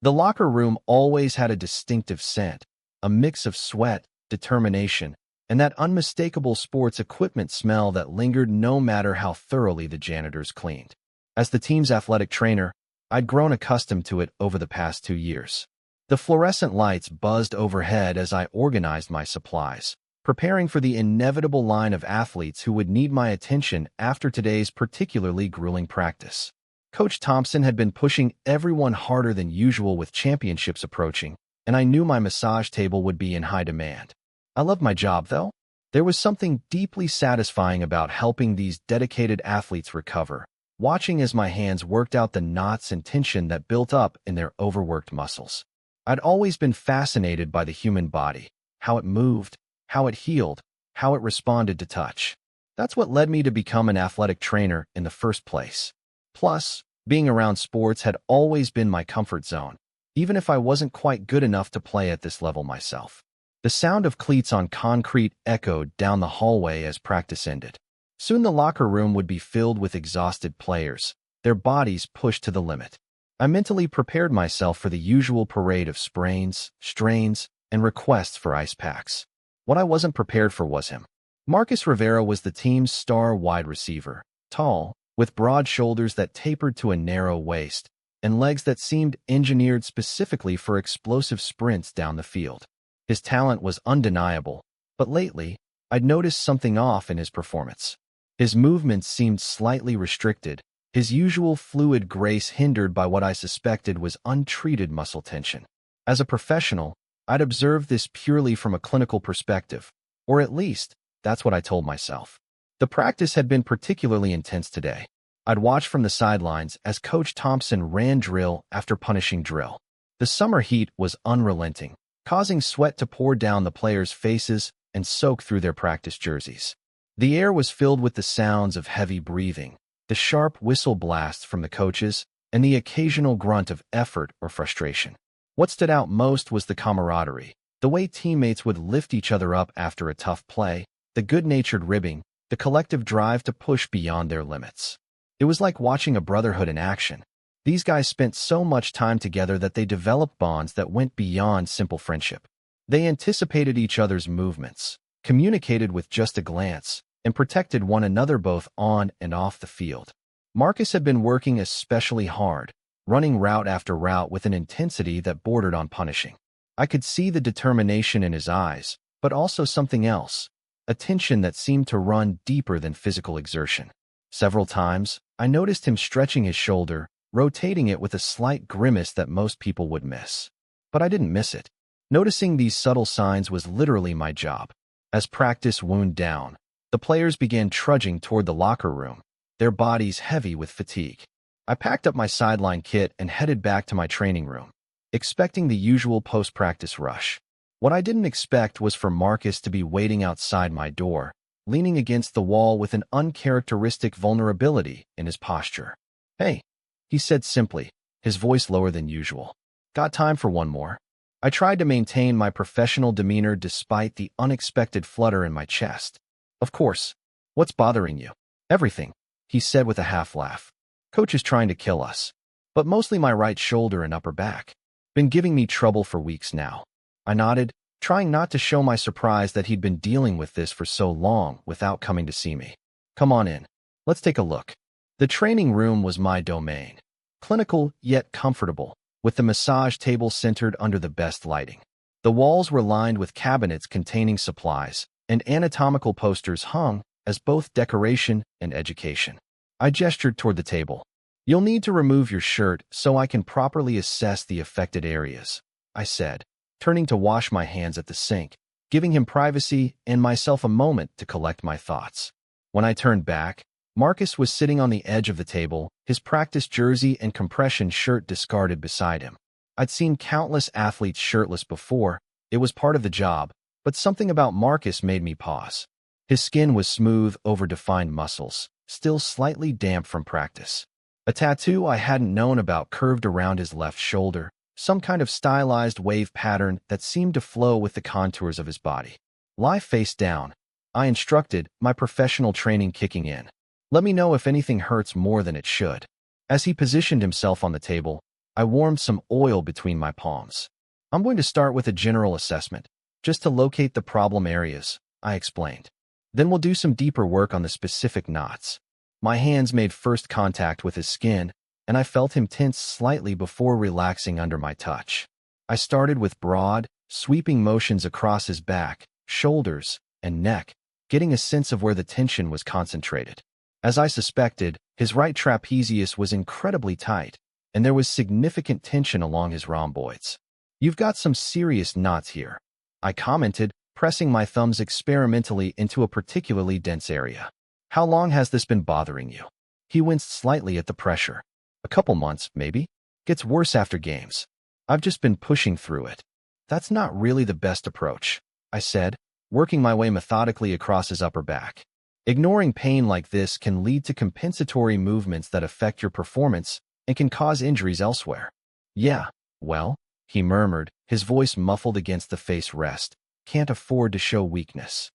The locker room always had a distinctive scent, a mix of sweat, determination, and that unmistakable sports equipment smell that lingered no matter how thoroughly the janitors cleaned. As the team's athletic trainer, I'd grown accustomed to it over the past 2 years. The fluorescent lights buzzed overhead as I organized my supplies, preparing for the inevitable line of athletes who would need my attention after today's particularly grueling practice. Coach Thompson had been pushing everyone harder than usual with championships approaching, and I knew my massage table would be in high demand. I loved my job, though. There was something deeply satisfying about helping these dedicated athletes recover, watching as my hands worked out the knots and tension that built up in their overworked muscles. I'd always been fascinated by the human body, how it moved, how it healed, how it responded to touch. That's what led me to become an athletic trainer in the first place. Plus, being around sports had always been my comfort zone, even if I wasn't quite good enough to play at this level myself. The sound of cleats on concrete echoed down the hallway as practice ended. Soon the locker room would be filled with exhausted players, their bodies pushed to the limit. I mentally prepared myself for the usual parade of sprains, strains, and requests for ice packs. What I wasn't prepared for was him. Marcus Rivera was the team's star wide receiver, tall, with broad shoulders that tapered to a narrow waist, and legs that seemed engineered specifically for explosive sprints down the field. His talent was undeniable, but lately, I'd noticed something off in his performance. His movements seemed slightly restricted, his usual fluid grace hindered by what I suspected was untreated muscle tension. As a professional, I'd observed this purely from a clinical perspective, or at least, that's what I told myself. The practice had been particularly intense today. I'd watched from the sidelines as Coach Thompson ran drill after punishing drill. The summer heat was unrelenting, causing sweat to pour down the players' faces and soak through their practice jerseys. The air was filled with the sounds of heavy breathing, the sharp whistle blasts from the coaches, and the occasional grunt of effort or frustration. What stood out most was the camaraderie, the way teammates would lift each other up after a tough play, the good-natured ribbing, the collective drive to push beyond their limits. It was like watching a brotherhood in action. These guys spent so much time together that they developed bonds that went beyond simple friendship. They anticipated each other's movements, communicated with just a glance, and protected one another both on and off the field. Marcus had been working especially hard, running route after route with an intensity that bordered on punishing. I could see the determination in his eyes, but also something else, a tension that seemed to run deeper than physical exertion. Several times, I noticed him stretching his shoulder, rotating it with a slight grimace that most people would miss. But I didn't miss it. Noticing these subtle signs was literally my job. As practice wound down, the players began trudging toward the locker room, their bodies heavy with fatigue. I packed up my sideline kit and headed back to my training room, expecting the usual post-practice rush. What I didn't expect was for Marcus to be waiting outside my door, leaning against the wall with an uncharacteristic vulnerability in his posture. "Hey," he said simply, his voice lower than usual. "Got time for one more?" I tried to maintain my professional demeanor despite the unexpected flutter in my chest. "Of course. What's bothering you?" "Everything," he said with a half-laugh. "Coach is trying to kill us. But mostly my right shoulder and upper back. Been giving me trouble for weeks now." I nodded, trying not to show my surprise that he'd been dealing with this for so long without coming to see me. "Come on in. Let's take a look." The training room was my domain. Clinical, yet comfortable, with the massage table centered under the best lighting. The walls were lined with cabinets containing supplies, and anatomical posters hung as both decoration and education. I gestured toward the table. "You'll need to remove your shirt so I can properly assess the affected areas," I said, turning to wash my hands at the sink, giving him privacy and myself a moment to collect my thoughts. When I turned back, Marcus was sitting on the edge of the table, his practice jersey and compression shirt discarded beside him. I'd seen countless athletes shirtless before, it was part of the job, but something about Marcus made me pause. His skin was smooth over defined muscles, still slightly damp from practice. A tattoo I hadn't known about curved around his left shoulder, some kind of stylized wave pattern that seemed to flow with the contours of his body. "Lie face down," I instructed, my professional training kicking in. "Let me know if anything hurts more than it should." As he positioned himself on the table, I warmed some oil between my palms. I'm going to start with a general assessment, just to locate the problem areas, I explained. Then we'll do some deeper work on the specific knots. My hands made first contact with his skin, and I felt him tense slightly before relaxing under my touch. I started with broad, sweeping motions across his back, shoulders, and neck, getting a sense of where the tension was concentrated. As I suspected, his right trapezius was incredibly tight, and there was significant tension along his rhomboids. "You've got some serious knots here," I commented, pressing my thumbs experimentally into a particularly dense area. "How long has this been bothering you?" He winced slightly at the pressure. "A couple months, maybe. Gets worse after games. I've just been pushing through it." "That's not really the best approach," I said, working my way methodically across his upper back. "Ignoring pain like this can lead to compensatory movements that affect your performance and can cause injuries elsewhere." "Yeah, well," he murmured, his voice muffled against the face rest, "can't afford to show weakness."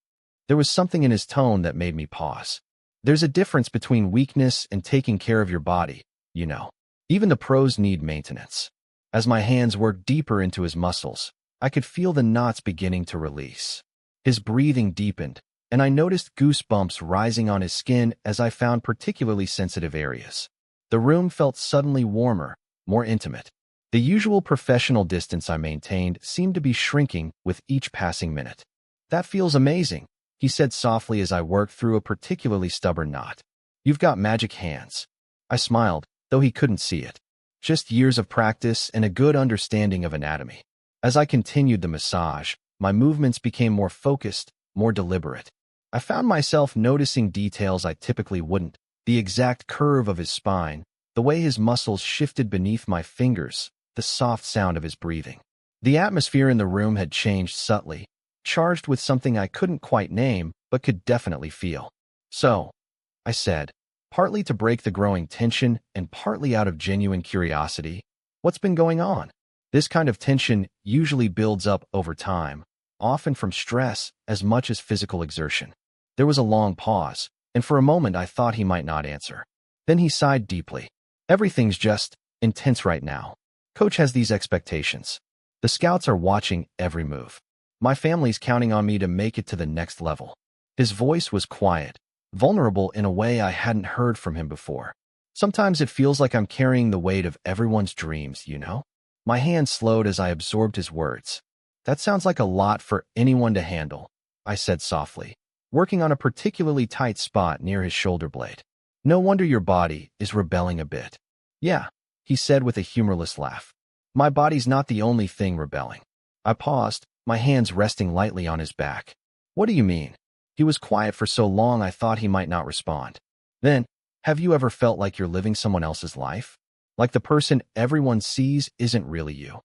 There was something in his tone that made me pause. There's a difference between weakness and taking care of your body, you know. Even the pros need maintenance. As my hands worked deeper into his muscles, I could feel the knots beginning to release. His breathing deepened, and I noticed goosebumps rising on his skin as I found particularly sensitive areas. The room felt suddenly warmer, more intimate. The usual professional distance I maintained seemed to be shrinking with each passing minute. "That feels amazing," he said softly as I worked through a particularly stubborn knot. "You've got magic hands." I smiled, though he couldn't see it. Just years of practice and a good understanding of anatomy. As I continued the massage, my movements became more focused, more deliberate. I found myself noticing details I typically wouldn't: the exact curve of his spine, the way his muscles shifted beneath my fingers, the soft sound of his breathing. The atmosphere in the room had changed subtly, charged with something I couldn't quite name but could definitely feel. "So," I said, partly to break the growing tension and partly out of genuine curiosity, "what's been going on?" This kind of tension usually builds up over time, often from stress as much as physical exertion. There was a long pause, and for a moment I thought he might not answer. Then he sighed deeply. "Everything's just intense right now. Coach has these expectations. The scouts are watching every move. My family's counting on me to make it to the next level." His voice was quiet, vulnerable in a way I hadn't heard from him before. "Sometimes it feels like I'm carrying the weight of everyone's dreams, you know?" My hand slowed as I absorbed his words. "That sounds like a lot for anyone to handle," I said softly, working on a particularly tight spot near his shoulder blade. "No wonder your body is rebelling a bit." "Yeah," he said with a humorless laugh. "My body's not the only thing rebelling." I paused, my hands resting lightly on his back. "What do you mean?" He was quiet for so long I thought he might not respond. Then, "Have you ever felt like you're living someone else's life? Like the person everyone sees isn't really you?"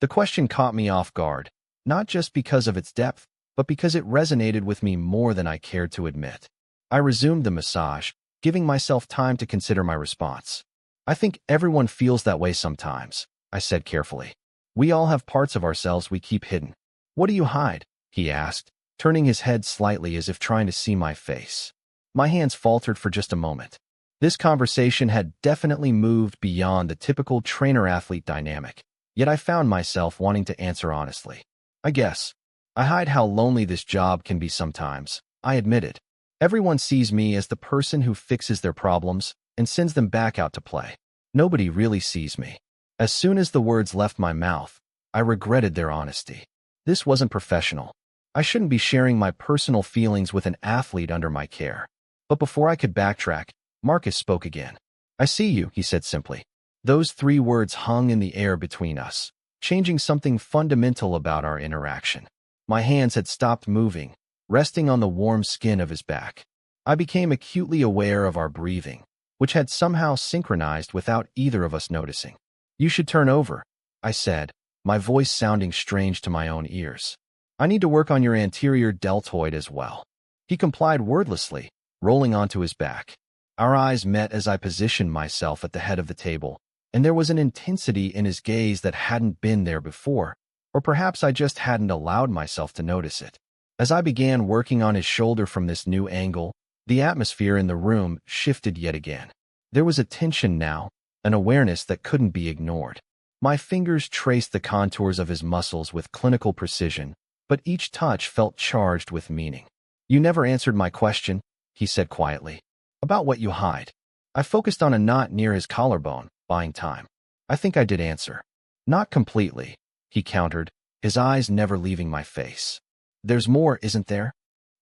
The question caught me off guard, not just because of its depth, but because it resonated with me more than I cared to admit. I resumed the massage, giving myself time to consider my response. "I think everyone feels that way sometimes," I said carefully. "We all have parts of ourselves we keep hidden." "What do you hide?" he asked, turning his head slightly as if trying to see my face. My hands faltered for just a moment. This conversation had definitely moved beyond the typical trainer-athlete dynamic, yet I found myself wanting to answer honestly. "I guess I hide how lonely this job can be sometimes," I admitted. "Everyone sees me as the person who fixes their problems and sends them back out to play. Nobody really sees me." As soon as the words left my mouth, I regretted their honesty. This wasn't professional. I shouldn't be sharing my personal feelings with an athlete under my care. But before I could backtrack, Marcus spoke again. "I see you," he said simply. Those 3 words hung in the air between us, changing something fundamental about our interaction. My hands had stopped moving, resting on the warm skin of his back. I became acutely aware of our breathing, which had somehow synchronized without either of us noticing. "You should turn over," I said, my voice sounding strange to my own ears. "I need to work on your anterior deltoid as well." He complied wordlessly, rolling onto his back. Our eyes met as I positioned myself at the head of the table, and there was an intensity in his gaze that hadn't been there before, or perhaps I just hadn't allowed myself to notice it. As I began working on his shoulder from this new angle, the atmosphere in the room shifted yet again. There was a tension now, an awareness that couldn't be ignored. My fingers traced the contours of his muscles with clinical precision, but each touch felt charged with meaning. "You never answered my question," he said quietly. "About what you hide." I focused on a knot near his collarbone, buying time. "I think I did answer." "Not completely," he countered, his eyes never leaving my face. "There's more, isn't there?"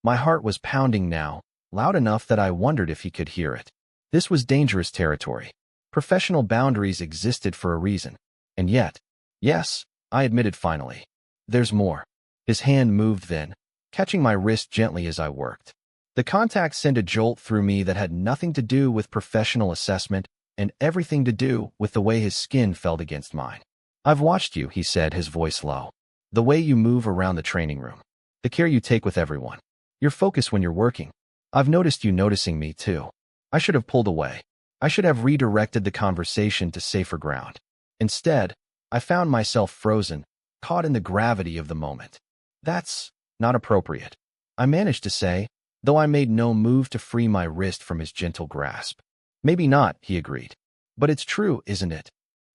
My heart was pounding now, loud enough that I wondered if he could hear it. This was dangerous territory. Professional boundaries existed for a reason. And yet, yes, I admitted finally. "There's more." His hand moved then, catching my wrist gently as I worked. The contact sent a jolt through me that had nothing to do with professional assessment and everything to do with the way his skin felt against mine. "I've watched you," he said, his voice low. "The way you move around the training room. The care you take with everyone. Your focus when you're working. I've noticed you noticing me, too." I should have pulled away. I should have redirected the conversation to safer ground. Instead, I found myself frozen, caught in the gravity of the moment. "That's not appropriate," I managed to say, though I made no move to free my wrist from his gentle grasp. "Maybe not," he agreed. "But it's true, isn't it?"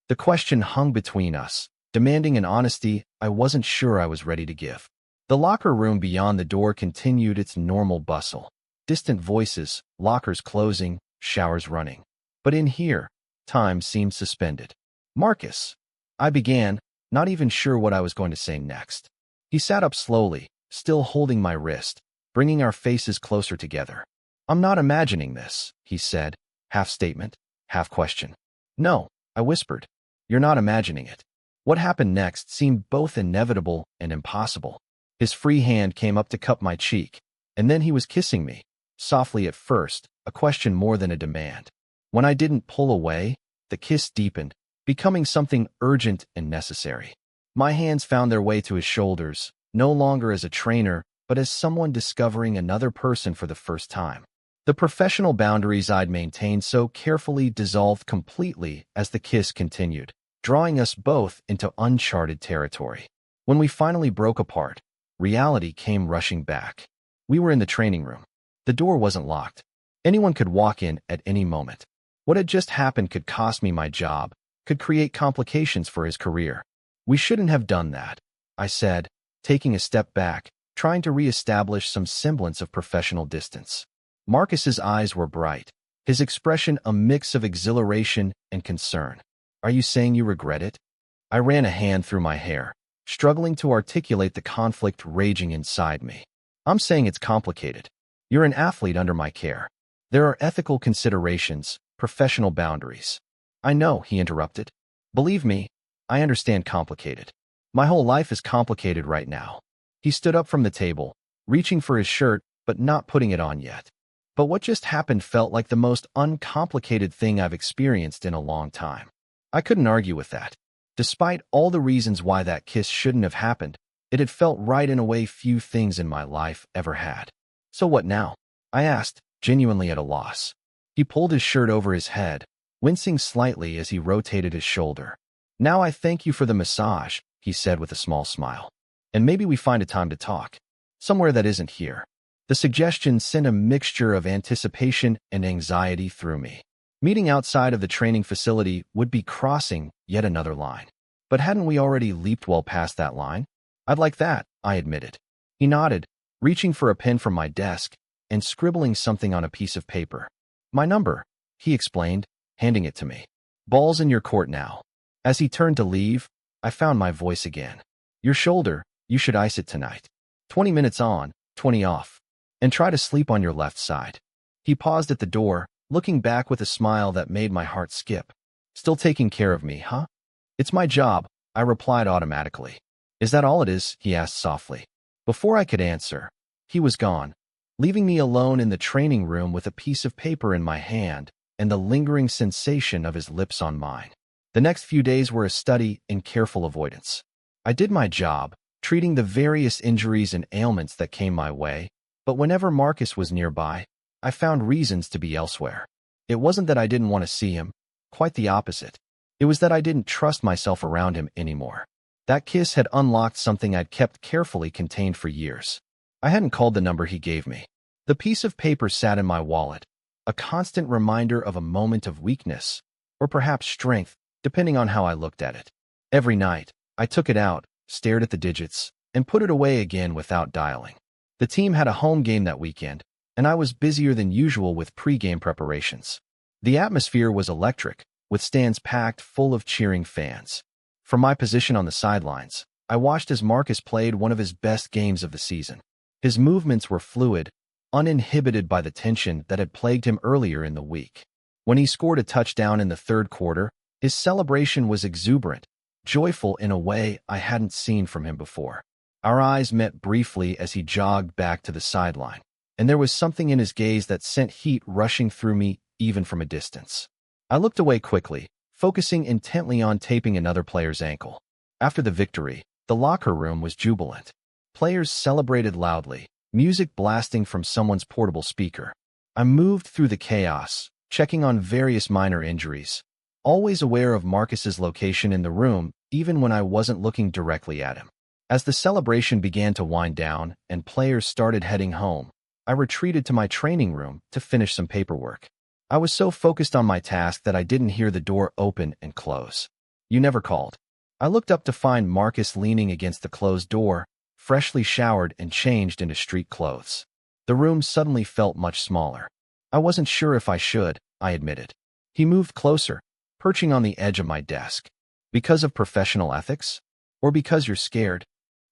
The question hung between us, demanding an honesty I wasn't sure I was ready to give. The locker room beyond the door continued its normal bustle. Distant voices, lockers closing, showers running. But in here, time seemed suspended. "Marcus," I began, not even sure what I was going to say next. He sat up slowly, still holding my wrist, bringing our faces closer together. "I'm not imagining this," he said, half statement, half question. "No," I whispered. "You're not imagining it." What happened next seemed both inevitable and impossible. His free hand came up to cup my cheek, and then he was kissing me, softly at first, a question more than a demand. When I didn't pull away, the kiss deepened, becoming something urgent and necessary. My hands found their way to his shoulders, no longer as a trainer, but as someone discovering another person for the first time. The professional boundaries I'd maintained so carefully dissolved completely as the kiss continued, drawing us both into uncharted territory. When we finally broke apart, reality came rushing back. We were in the training room. The door wasn't locked. Anyone could walk in at any moment. What had just happened could cost me my job, could create complications for his career. "We shouldn't have done that," I said, taking a step back, trying to reestablish some semblance of professional distance. Marcus's eyes were bright, his expression a mix of exhilaration and concern. "Are you saying you regret it?" I ran a hand through my hair, struggling to articulate the conflict raging inside me. "I'm saying it's complicated. You're an athlete under my care. There are ethical considerations, professional boundaries." "I know," he interrupted. "Believe me, I understand complicated. My whole life is complicated right now." He stood up from the table, reaching for his shirt, but not putting it on yet. But what just happened felt like the most uncomplicated thing I've experienced in a long time. I couldn't argue with that. Despite all the reasons why that kiss shouldn't have happened, it had felt right in a way few things in my life ever had. "So what now?" I asked, genuinely at a loss. He pulled his shirt over his head, wincing slightly as he rotated his shoulder. "Now I thank you for the massage," he said with a small smile. "And maybe we find a time to talk. Somewhere that isn't here." The suggestion sent a mixture of anticipation and anxiety through me. Meeting outside of the training facility would be crossing yet another line. But hadn't we already leaped well past that line? "I'd like that," I admitted. He nodded, reaching for a pen from my desk and scribbling something on a piece of paper. "My number," he explained, handing it to me. "Ball's in your court now." As he turned to leave, I found my voice again. "Your shoulder, you should ice it tonight. 20 minutes on, 20 off. And try to sleep on your left side." He paused at the door, looking back with a smile that made my heart skip. "Still taking care of me, huh?" "It's my job," I replied automatically. "Is that all it is?" he asked softly. Before I could answer, he was gone, leaving me alone in the training room with a piece of paper in my hand and the lingering sensation of his lips on mine. The next few days were a study in careful avoidance. I did my job, treating the various injuries and ailments that came my way, but whenever Marcus was nearby, I found reasons to be elsewhere. It wasn't that I didn't want to see him, quite the opposite. It was that I didn't trust myself around him anymore. That kiss had unlocked something I'd kept carefully contained for years. I hadn't called the number he gave me. The piece of paper sat in my wallet, a constant reminder of a moment of weakness, or perhaps strength, depending on how I looked at it. Every night, I took it out, stared at the digits, and put it away again without dialing. The team had a home game that weekend, and I was busier than usual with pre-game preparations. The atmosphere was electric, with stands packed full of cheering fans. From my position on the sidelines, I watched as Marcus played one of his best games of the season. His movements were fluid, uninhibited by the tension that had plagued him earlier in the week. When he scored a touchdown in the third quarter, his celebration was exuberant, joyful in a way I hadn't seen from him before. Our eyes met briefly as he jogged back to the sideline, and there was something in his gaze that sent heat rushing through me even from a distance. I looked away quickly, focusing intently on taping another player's ankle. After the victory, the locker room was jubilant. Players celebrated loudly, music blasting from someone's portable speaker. I moved through the chaos, checking on various minor injuries, always aware of Marcus's location in the room, even when I wasn't looking directly at him. As the celebration began to wind down and players started heading home, I retreated to my training room to finish some paperwork. I was so focused on my task that I didn't hear the door open and close. You never called. I looked up to find Marcus leaning against the closed door, freshly showered and changed into street clothes. The room suddenly felt much smaller. I wasn't sure if I should, I admitted. He moved closer, perching on the edge of my desk. Because of professional ethics? Or because you're scared?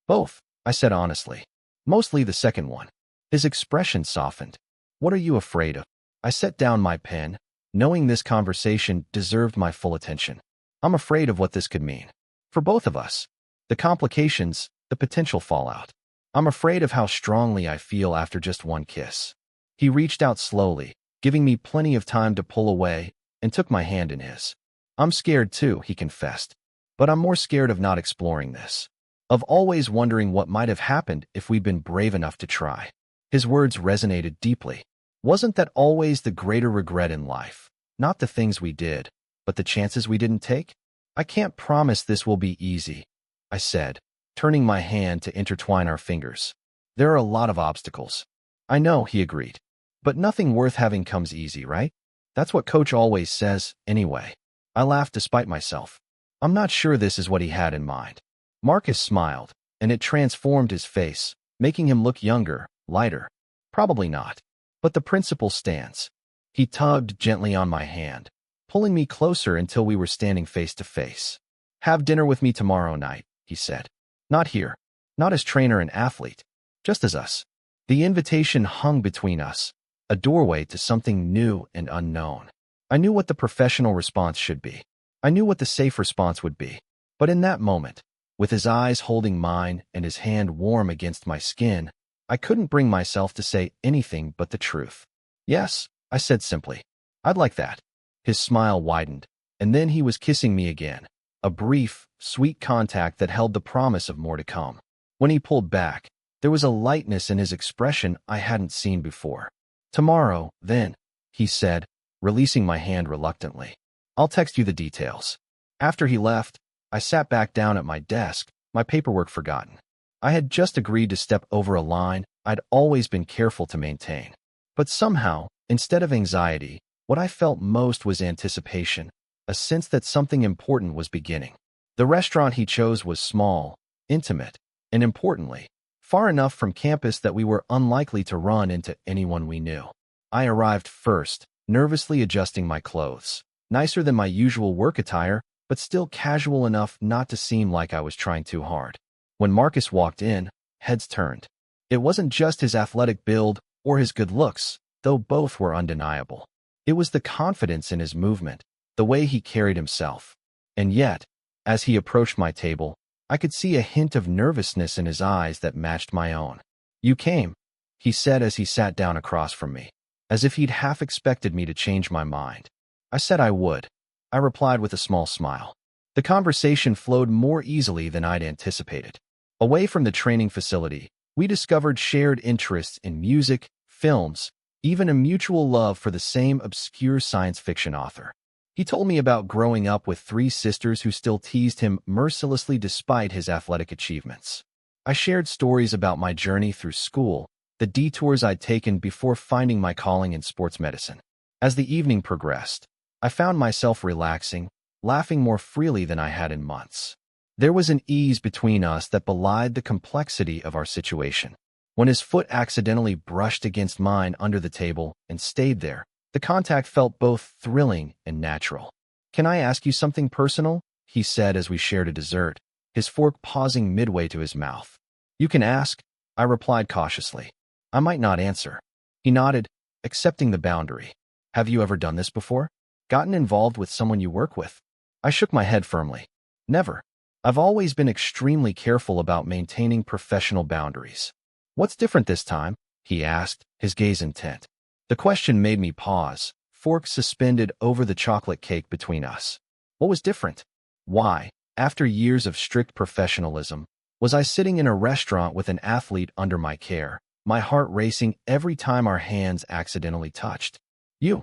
Both, I said honestly. Mostly the second one. His expression softened. What are you afraid of? I set down my pen, knowing this conversation deserved my full attention. I'm afraid of what this could mean. For both of us. The complications, the potential fallout. I'm afraid of how strongly I feel after just one kiss. He reached out slowly, giving me plenty of time to pull away, and took my hand in his. I'm scared too, he confessed. But I'm more scared of not exploring this. Of always wondering what might have happened if we'd been brave enough to try. His words resonated deeply. Wasn't that always the greater regret in life? Not the things we did, but the chances we didn't take? I can't promise this will be easy, I said, turning my hand to intertwine our fingers. There are a lot of obstacles. I know, he agreed. But nothing worth having comes easy, right? That's what Coach always says, anyway. I laughed despite myself. I'm not sure this is what he had in mind. Marcus smiled, and it transformed his face, making him look younger, lighter. Probably not. But the principle stands. He tugged gently on my hand, pulling me closer until we were standing face to face. Have dinner with me tomorrow night, he said. Not here. Not as trainer and athlete. Just as us. The invitation hung between us, a doorway to something new and unknown. I knew what the professional response should be. I knew what the safe response would be. But in that moment, with his eyes holding mine and his hand warm against my skin, I couldn't bring myself to say anything but the truth. Yes, I said simply. I'd like that. His smile widened, and then he was kissing me again. A brief, sweet contact that held the promise of more to come. When he pulled back, there was a lightness in his expression I hadn't seen before. Tomorrow, then, he said, releasing my hand reluctantly. I'll text you the details. After he left, I sat back down at my desk, my paperwork forgotten. I had just agreed to step over a line I'd always been careful to maintain. But somehow, instead of anxiety, what I felt most was anticipation, a sense that something important was beginning. The restaurant he chose was small, intimate, and importantly, far enough from campus that we were unlikely to run into anyone we knew. I arrived first, nervously adjusting my clothes. Nicer than my usual work attire, but still casual enough not to seem like I was trying too hard. When Marcus walked in, heads turned. It wasn't just his athletic build or his good looks, though both were undeniable. It was the confidence in his movement, the way he carried himself. And yet, as he approached my table, I could see a hint of nervousness in his eyes that matched my own. You came, he said as he sat down across from me, as if he'd half expected me to change my mind. I said I would. I replied with a small smile. The conversation flowed more easily than I'd anticipated. Away from the training facility, we discovered shared interests in music, films, even a mutual love for the same obscure science fiction author. He told me about growing up with three sisters who still teased him mercilessly despite his athletic achievements. I shared stories about my journey through school, the detours I'd taken before finding my calling in sports medicine. As the evening progressed, I found myself relaxing, laughing more freely than I had in months. There was an ease between us that belied the complexity of our situation. When his foot accidentally brushed against mine under the table and stayed there, the contact felt both thrilling and natural. "Can I ask you something personal?" he said as we shared a dessert, his fork pausing midway to his mouth. "You can ask," I replied cautiously. "I might not answer." He nodded, accepting the boundary. "Have you ever done this before? Gotten involved with someone you work with?" I shook my head firmly. "Never. I've always been extremely careful about maintaining professional boundaries." "What's different this time?" he asked, his gaze intent. The question made me pause, forks suspended over the chocolate cake between us. What was different? Why, after years of strict professionalism, was I sitting in a restaurant with an athlete under my care, my heart racing every time our hands accidentally touched? "You,"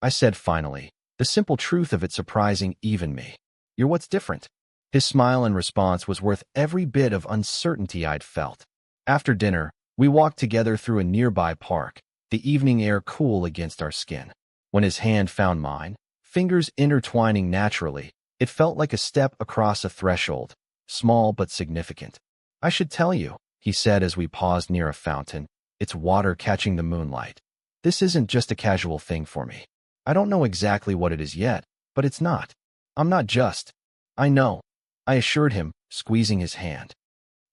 I said finally, the simple truth of it surprising even me. "You're what's different." His smile in response was worth every bit of uncertainty I'd felt. After dinner, we walked together through a nearby park, the evening air cool against our skin. When his hand found mine, fingers intertwining naturally, it felt like a step across a threshold, small but significant. "I should tell you," he said as we paused near a fountain, its water catching the moonlight. "This isn't just a casual thing for me. I don't know exactly what it is yet, but it's not. I'm not just." "I know," I assured him, squeezing his hand.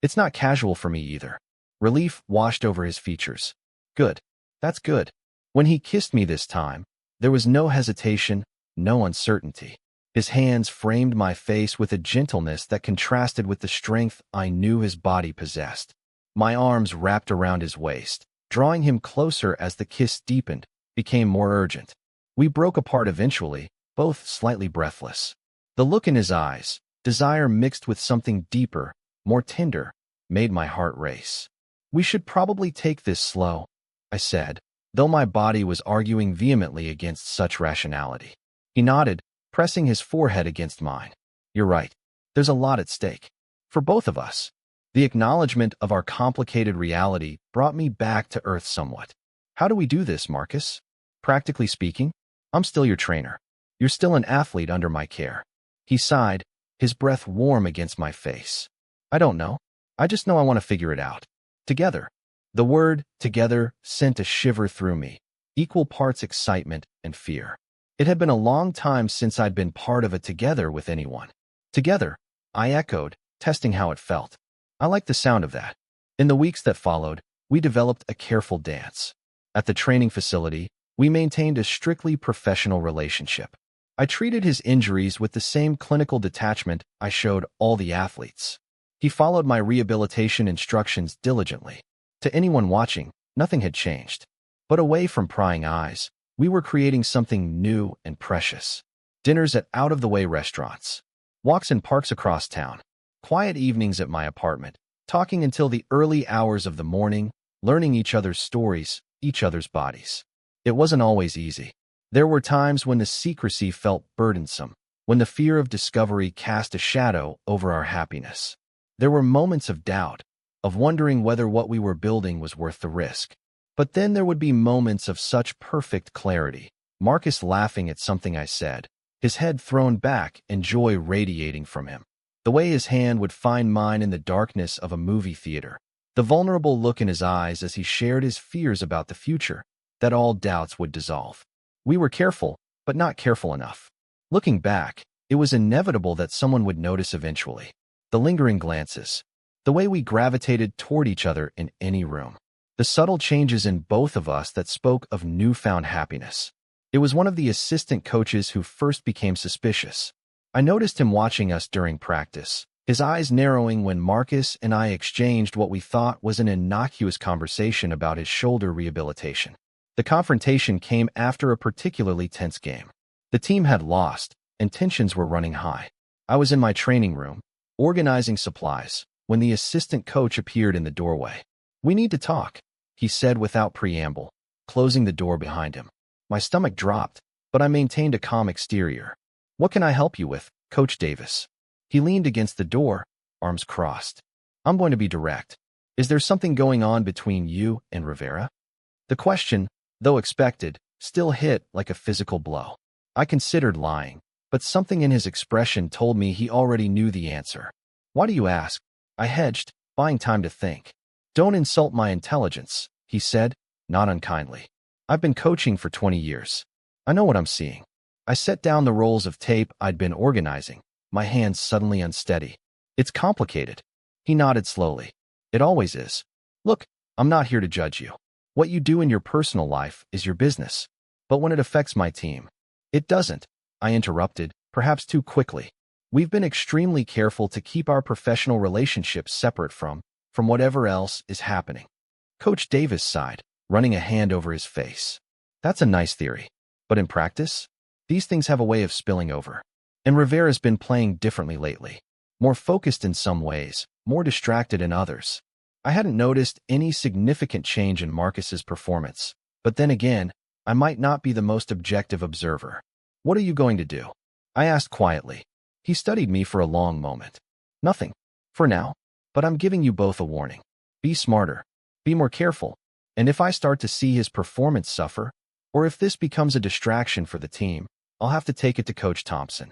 "It's not casual for me either." Relief washed over his features. "Good. That's good." When he kissed me this time, there was no hesitation, no uncertainty. His hands framed my face with a gentleness that contrasted with the strength I knew his body possessed. My arms wrapped around his waist, drawing him closer as the kiss deepened, became more urgent. We broke apart eventually, both slightly breathless. The look in his eyes, desire mixed with something deeper, more tender, made my heart race. "We should probably take this slow," I said, though my body was arguing vehemently against such rationality. He nodded, pressing his forehead against mine. "You're right. There's a lot at stake. For both of us." The acknowledgement of our complicated reality brought me back to earth somewhat. "How do we do this, Marcus? Practically speaking, I'm still your trainer. You're still an athlete under my care." He sighed, his breath warm against my face. "I don't know. I just know I want to figure it out. Together." The word "together" sent a shiver through me, equal parts excitement and fear. It had been a long time since I'd been part of a together with anyone. "Together," I echoed, testing how it felt. I liked the sound of that. In the weeks that followed, we developed a careful dance. At the training facility, we maintained a strictly professional relationship. I treated his injuries with the same clinical detachment I showed all the athletes. He followed my rehabilitation instructions diligently. To anyone watching, nothing had changed. But away from prying eyes, we were creating something new and precious. Dinners at out-of-the-way restaurants, walks in parks across town, quiet evenings at my apartment, talking until the early hours of the morning, learning each other's stories, each other's bodies. It wasn't always easy. There were times when the secrecy felt burdensome, when the fear of discovery cast a shadow over our happiness. There were moments of doubt, of wondering whether what we were building was worth the risk. But then there would be moments of such perfect clarity, Marcus laughing at something I said, his head thrown back and joy radiating from him. The way his hand would find mine in the darkness of a movie theater. The vulnerable look in his eyes as he shared his fears about the future, that all doubts would dissolve. We were careful, but not careful enough. Looking back, it was inevitable that someone would notice eventually. The lingering glances, the way we gravitated toward each other in any room. The subtle changes in both of us that spoke of newfound happiness. It was one of the assistant coaches who first became suspicious. I noticed him watching us during practice, his eyes narrowing when Marcus and I exchanged what we thought was an innocuous conversation about his shoulder rehabilitation. The confrontation came after a particularly tense game. The team had lost, and tensions were running high. I was in my training room, organizing supplies, when the assistant coach appeared in the doorway. "We need to talk," he said without preamble, closing the door behind him. My stomach dropped, but I maintained a calm exterior. "What can I help you with, Coach Davis?" He leaned against the door, arms crossed. "I'm going to be direct. Is there something going on between you and Rivera?" The question, though expected, still hit like a physical blow. I considered lying, but something in his expression told me he already knew the answer. Why do you ask? I hedged, buying time to think. Don't insult my intelligence, he said, not unkindly. I've been coaching for 20 years. I know what I'm seeing. I set down the rolls of tape I'd been organizing, my hands suddenly unsteady. It's complicated. He nodded slowly. It always is. Look, I'm not here to judge you. What you do in your personal life is your business. But when it affects my team, it doesn't. I interrupted, perhaps too quickly. We've been extremely careful to keep our professional relationships separate from whatever else is happening. Coach Davis sighed, running a hand over his face. That's a nice theory. But in practice, these things have a way of spilling over. And Rivera's been playing differently lately. More focused in some ways, more distracted in others. I hadn't noticed any significant change in Marcus's performance. But then again, I might not be the most objective observer. What are you going to do? I asked quietly. He studied me for a long moment. Nothing. For now. But I'm giving you both a warning. Be smarter. Be more careful. And if I start to see his performance suffer, or if this becomes a distraction for the team, I'll have to take it to Coach Thompson.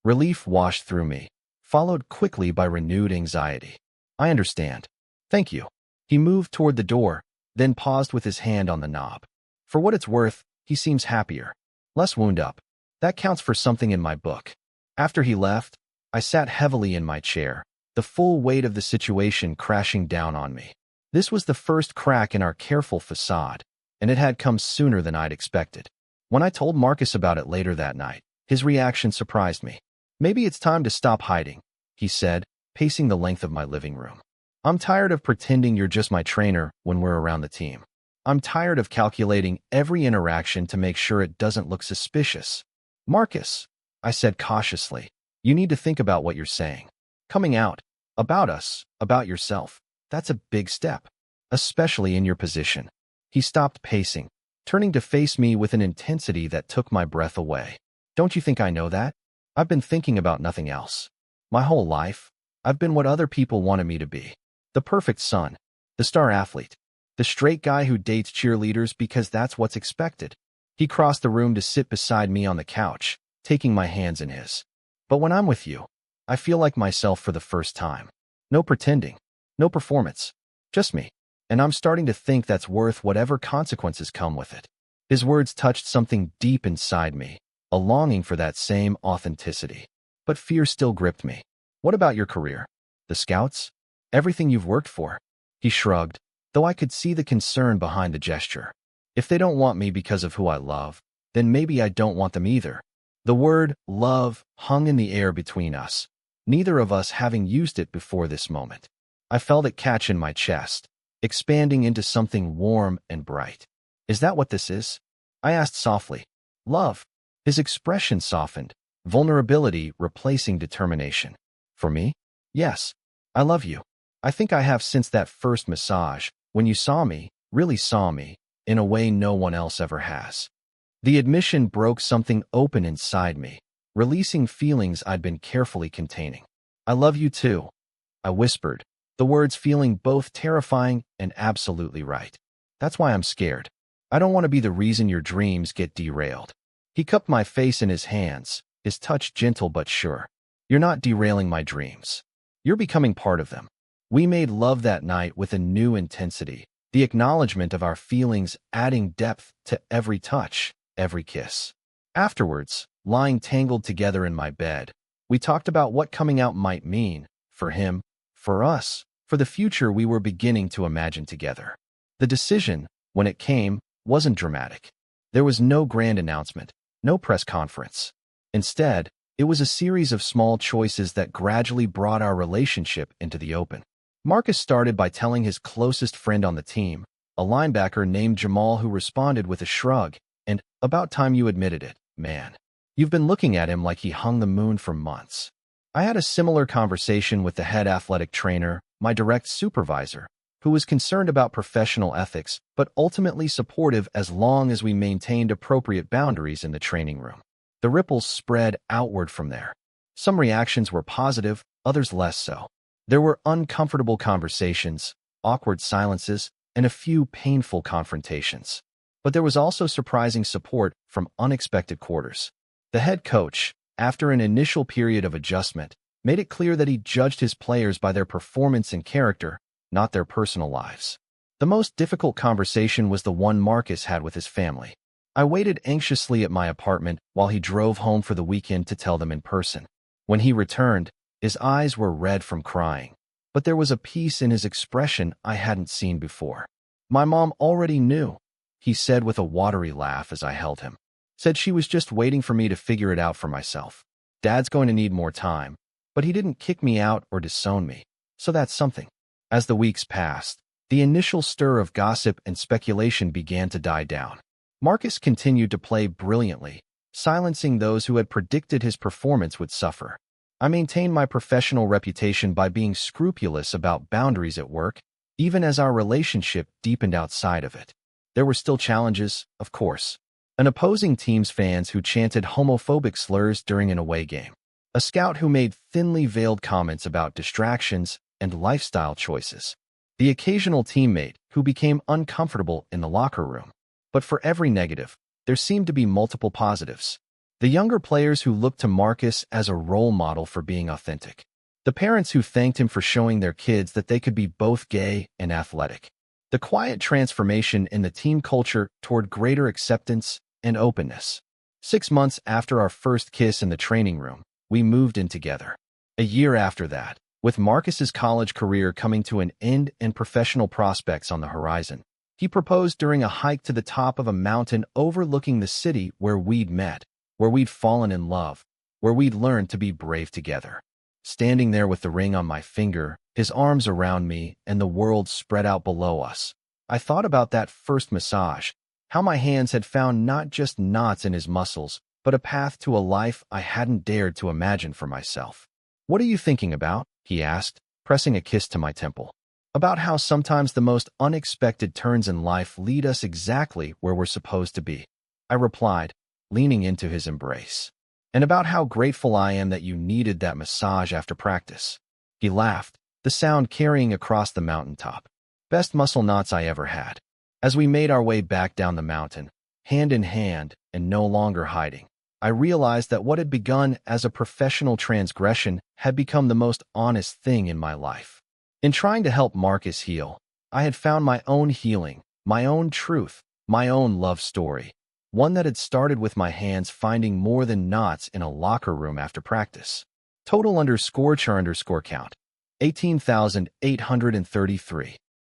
Relief washed through me, followed quickly by renewed anxiety. I understand. Thank you. He moved toward the door, then paused with his hand on the knob. For what it's worth, he seems happier. Less wound up. That counts for something in my book. After he left, I sat heavily in my chair, the full weight of the situation crashing down on me. This was the first crack in our careful facade, and it had come sooner than I'd expected. When I told Marcus about it later that night, his reaction surprised me. Maybe it's time to stop hiding, he said, pacing the length of my living room. I'm tired of pretending you're just my trainer when we're around the team. I'm tired of calculating every interaction to make sure it doesn't look suspicious. Marcus, I said cautiously, you need to think about what you're saying. Coming out, about us, about yourself, that's a big step, especially in your position. He stopped pacing, turning to face me with an intensity that took my breath away. Don't you think I know that? I've been thinking about nothing else. My whole life, I've been what other people wanted me to be. The perfect son, the star athlete, the straight guy who dates cheerleaders because that's what's expected. He crossed the room to sit beside me on the couch, taking my hands in his. But when I'm with you, I feel like myself for the first time. No pretending, no performance, just me. And I'm starting to think that's worth whatever consequences come with it. His words touched something deep inside me, a longing for that same authenticity. But fear still gripped me. What about your career? The Scouts? Everything you've worked for? He shrugged, though I could see the concern behind the gesture. If they don't want me because of who I love, then maybe I don't want them either. The word love hung in the air between us, neither of us having used it before this moment. I felt it catch in my chest, expanding into something warm and bright. Is that what this is? I asked softly. Love. His expression softened, vulnerability replacing determination. For me? Yes. I love you. I think I have since that first massage, when you saw me, really saw me, in a way no one else ever has. The admission broke something open inside me, releasing feelings I'd been carefully containing. I love you too, I whispered, the words feeling both terrifying and absolutely right. That's why I'm scared. I don't want to be the reason your dreams get derailed. He cupped my face in his hands, his touch gentle but sure. You're not derailing my dreams. You're becoming part of them. We made love that night with a new intensity, the acknowledgement of our feelings adding depth to every touch, every kiss. Afterwards, lying tangled together in my bed, we talked about what coming out might mean, for him, for us, for the future we were beginning to imagine together. The decision, when it came, wasn't dramatic. There was no grand announcement, no press conference. Instead, it was a series of small choices that gradually brought our relationship into the open. Marcus started by telling his closest friend on the team, a linebacker named Jamal, who responded with a shrug, and, about time you admitted it, man. You've been looking at him like he hung the moon for months. I had a similar conversation with the head athletic trainer, my direct supervisor, who was concerned about professional ethics, but ultimately supportive as long as we maintained appropriate boundaries in the training room. The ripples spread outward from there. Some reactions were positive, others less so. There were uncomfortable conversations, awkward silences, and a few painful confrontations. But there was also surprising support from unexpected quarters. The head coach, after an initial period of adjustment, made it clear that he judged his players by their performance and character, not their personal lives. The most difficult conversation was the one Marcus had with his family. I waited anxiously at my apartment while he drove home for the weekend to tell them in person. When he returned, his eyes were red from crying, but there was a peace in his expression I hadn't seen before. "My mom already knew," he said with a watery laugh as I held him. "Said she was just waiting for me to figure it out for myself. Dad's going to need more time, but he didn't kick me out or disown me, so that's something." As the weeks passed, the initial stir of gossip and speculation began to die down. Marcus continued to play brilliantly, silencing those who had predicted his performance would suffer. I maintained my professional reputation by being scrupulous about boundaries at work, even as our relationship deepened outside of it. There were still challenges, of course. An opposing team's fans who chanted homophobic slurs during an away game. A scout who made thinly veiled comments about distractions and lifestyle choices. The occasional teammate who became uncomfortable in the locker room. But for every negative, there seemed to be multiple positives. The younger players who looked to Marcus as a role model for being authentic. The parents who thanked him for showing their kids that they could be both gay and athletic. The quiet transformation in the team culture toward greater acceptance and openness. 6 months after our first kiss in the training room, we moved in together. A year after that, with Marcus's college career coming to an end and professional prospects on the horizon, he proposed during a hike to the top of a mountain overlooking the city where we'd met, where we'd fallen in love, where we'd learned to be brave together. Standing there with the ring on my finger, his arms around me, and the world spread out below us, I thought about that first massage, how my hands had found not just knots in his muscles, but a path to a life I hadn't dared to imagine for myself. "What are you thinking about?" he asked, pressing a kiss to my temple. "About how sometimes the most unexpected turns in life lead us exactly where we're supposed to be," I replied, leaning into his embrace. "And about how grateful I am that you needed that massage after practice." He laughed, the sound carrying across the mountaintop. "Best muscle knots I ever had." As we made our way back down the mountain, hand in hand and no longer hiding, I realized that what had begun as a professional transgression had become the most honest thing in my life. In trying to help Marcus heal, I had found my own healing, my own truth, my own love story, one that had started with my hands finding more than knots in a locker room after practice. Total _char_count, 18,833.